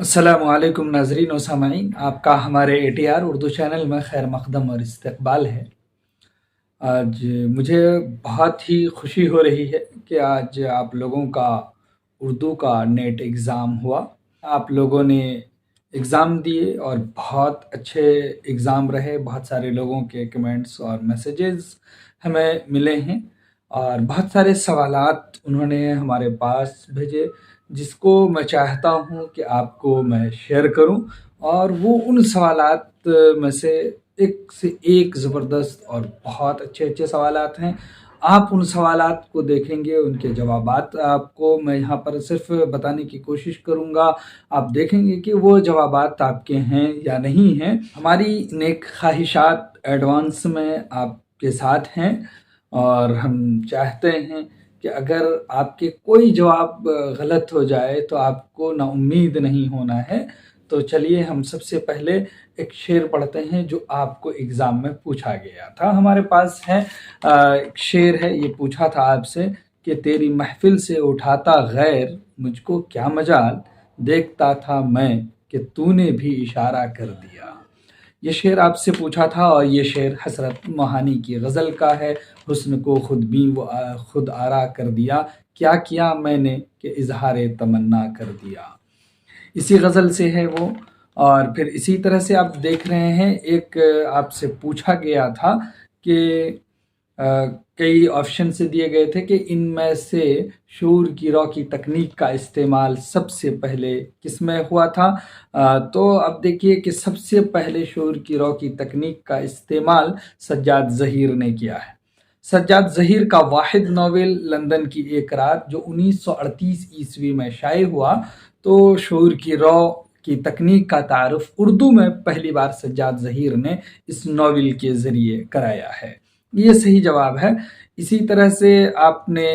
अस्सलामु अलैकुम नाज़रीन व सामाईन, आपका हमारे ATR उर्दू चैनल में खैर मक़दम और इस्तक़बाल है। आज मुझे बहुत ही खुशी हो रही है कि आज आप लोगों का उर्दू का नेट एग्ज़ाम हुआ। आप लोगों ने एग्ज़ाम दिए और बहुत अच्छे एग्ज़ाम रहे। बहुत सारे लोगों के कमेंट्स और मैसेजेस हमें मिले हैं और बहुत सारे सवालात उन्होंने हमारे पास भेजे, जिसको मैं चाहता हूँ कि आपको मैं शेयर करूँ। और वो उन सवालात में से एक ज़बरदस्त और बहुत अच्छे अच्छे सवालात हैं। आप उन सवालात को देखेंगे, उनके जवाबात आपको मैं यहाँ पर सिर्फ बताने की कोशिश करूँगा। आप देखेंगे कि वो जवाबात आपके हैं या नहीं हैं। हमारी नेक ख्वाहिशात एडवांस में आपके साथ हैं और हम चाहते हैं कि अगर आपके कोई जवाब गलत हो जाए तो आपको नाउम्मीद नहीं होना है। तो चलिए हम सबसे पहले एक शेर पढ़ते हैं जो आपको एग्ज़ाम में पूछा गया था। हमारे पास है एक शेर है, ये पूछा था आपसे कि तेरी महफिल से उठाता गैर मुझको क्या मजाल, देखता था मैं कि तूने भी इशारा कर दिया। ये शेर आपसे पूछा था और ये शेर हसरत मोहानी की गज़ल का है। हुस्न को खुद भी वो खुद आरा कर दिया, क्या किया मैंने कि इजहार तमन्ना कर दिया। इसी गज़ल से है वो। और फिर इसी तरह से आप देख रहे हैं, एक आपसे पूछा गया था कि कई ऑप्शन से दिए गए थे कि इनमें से शऊर की रॉ की तकनीक का इस्तेमाल सबसे पहले किस में हुआ था। तो अब देखिए कि सबसे पहले शऊर की रॉ की तकनीक का इस्तेमाल सज्जाद ज़हीर ने किया है। सज्जाद ज़हीर का वाहिद नावल लंदन की एक रात जो 1938 ईस्वी में शाये हुआ, तो शऊर की रॉ की तकनीक का तारुफ उर्दू में पहली बार सज्जाद ज़हीर ने इस नावल के ज़रिए कराया है। ये सही जवाब है। इसी तरह से आपने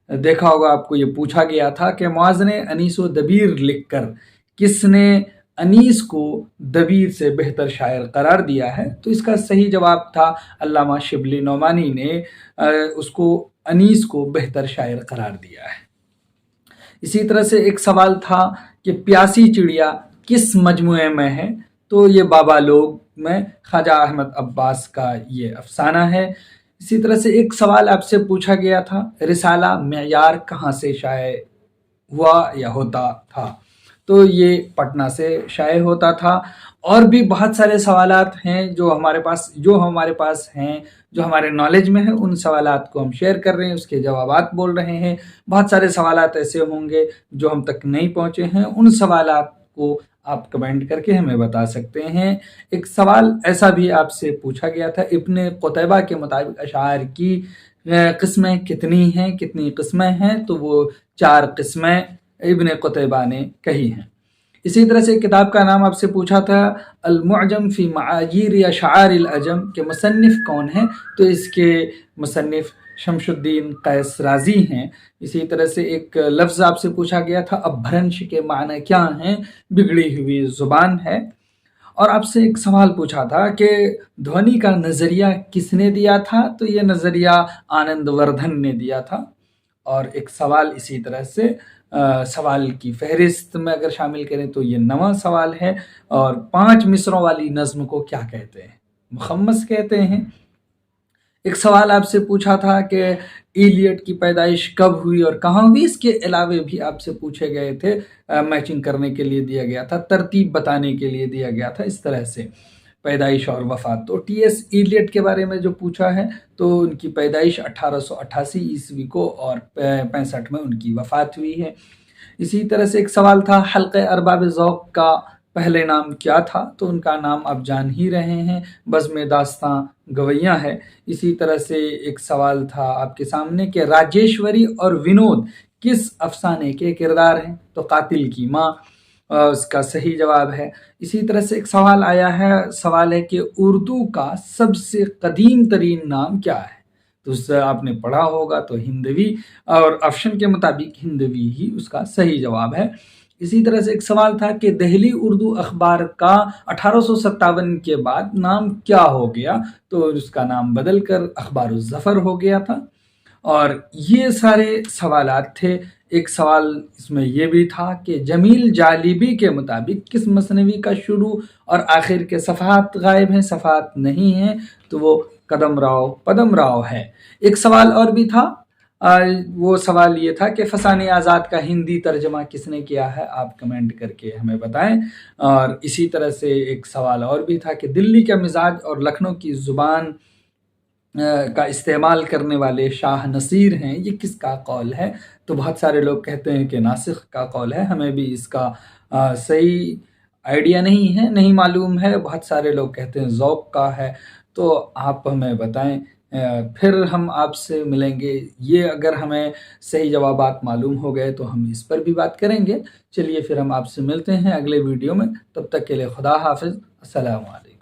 देखा होगा, आपको ये पूछा गया था कि मुआज़ ने अनीस व दबीर लिखकर किसने अनीस को दबीर से बेहतर शायर करार दिया है। तो इसका सही जवाब था अल्लामा शिबली नोमानी ने उसको अनीस को बेहतर शायर करार दिया है। इसी तरह से एक सवाल था कि प्यासी चिड़िया किस मजमुए में है। तो ये बाबा लोग में ख्वाजा अहमद अब्बास का ये अफसाना है। इसी तरह से एक सवाल आपसे पूछा गया था, रिसाला मेयार कहाँ से शाये हुआ या होता था। तो ये पटना से शाये होता था। और भी बहुत सारे सवालात हैं जो हमारे पास हैं, जो हमारे नॉलेज में है। उन सवालात को हम शेयर कर रहे हैं, उसके जवाबात बोल रहे हैं। बहुत सारे सवालात ऐसे होंगे जो हम तक नहीं पहुँचे हैं, उन सवालात को आप कमेंट करके हमें बता सकते हैं। एक सवाल ऐसा भी आपसे पूछा गया था, इब्न क़ुतैबा के मुताबिक अशार की किस्में कितनी हैं, कितनी किस्में हैं। तो वो 4 किस्में इब्न क़ुतैबा ने कही हैं। इसी तरह से किताब का नाम आपसे पूछा था, अल-मुअजम फ़ी मआजीर अशआर अल-अजम के मुसन्निफ़ कौन है। तो इसके मुसन्निफ़ शमशुद्दीन कैस राज़ी हैं। इसी तरह से एक लफ्ज़ आपसे पूछा गया था, अपभ्रंश के माने क्या हैं, बिगड़ी हुई ज़ुबान है। और आपसे एक सवाल पूछा था कि ध्वनि का नज़रिया किसने दिया था। तो ये नज़रिया आनंदवर्धन ने दिया था। और एक सवाल इसी तरह से सवाल की फहरिस्त में अगर शामिल करें तो ये 9वां सवाल है। और 5 मिसरों वाली नज़्म को क्या कहते हैं? मुखम्मस कहते हैं। एक सवाल आपसे पूछा था कि इलियट की पैदाइश कब हुई और कहाँ हुई। इसके अलावे भी आपसे पूछे गए थे, मैचिंग करने के लिए दिया गया था, तरतीब बताने के लिए दिया गया था, इस तरह से पैदाइश और वफ़ात। तो टी.एस. इलियट के बारे में जो पूछा है, तो उनकी पैदाइश 1888 ईस्वी को और 65 में उनकी वफ़ात हुई है। इसी तरह से एक सवाल था, हल्क़े अरबाब ज़ौक़ का पहले नाम क्या था। तो उनका नाम आप जान ही रहे हैं, बज़्म दास्तां गवैयाँ है। इसी तरह से एक सवाल था आपके सामने कि राजेश्वरी और विनोद किस अफसाने के किरदार हैं। तो कातिल की माँ उसका सही जवाब है। इसी तरह से एक सवाल आया है, सवाल है कि उर्दू का सबसे कदीम तरीन नाम क्या है। तो उससे आपने पढ़ा होगा तो हिंदवी, और ऑप्शन के मुताबिक हिंदवी ही उसका सही जवाब है। इसी तरह से एक सवाल था कि दहली उर्दू अखबार का 1857 के बाद नाम क्या हो गया। तो उसका नाम बदल कर अखबार-उज़-ज़फ़र हो गया था। और ये सारे सवालात थे। ایک سوال اس میں یہ بھی تھا کہ جمیل جالیبی کے مطابق کس مثنوی کا شروع اور آخر کے صفحات غائب ہیں، صفحات نہیں ہیں؟ تو وہ قدم راؤ پدم راؤ ہے۔ ایک سوال اور بھی تھا، وہ سوال یہ تھا کہ فسانہ آزاد کا ہندی ترجمہ کس نے کیا ہے؟ آپ کمنٹ کر کے ہمیں بتائیں۔ اور اسی طرح سے ایک سوال اور بھی تھا کہ دلی کا مزاج اور لکھنؤ کی زبان کا استعمال کرنے والے شاہ نصیر ہیں، یہ کس کا قول ہے؟ تو بہت سارے لوگ کہتے ہیں کہ ناسخ کا قول ہے، ہمیں بھی اس کا صحیح آئیڈیا نہیں ہے، نہیں معلوم ہے۔ بہت سارے لوگ کہتے ہیں ذوق کا ہے، تو آپ ہمیں بتائیں، پھر ہم آپ سے ملیں گے۔ یہ اگر ہمیں صحیح جوابات معلوم ہو گئے تو ہم اس پر بھی بات کریں گے۔ چلیے پھر ہم آپ سے ملتے ہیں اگلے ویڈیو میں، تب تک کے لیے خدا حافظ، السلام علیکم۔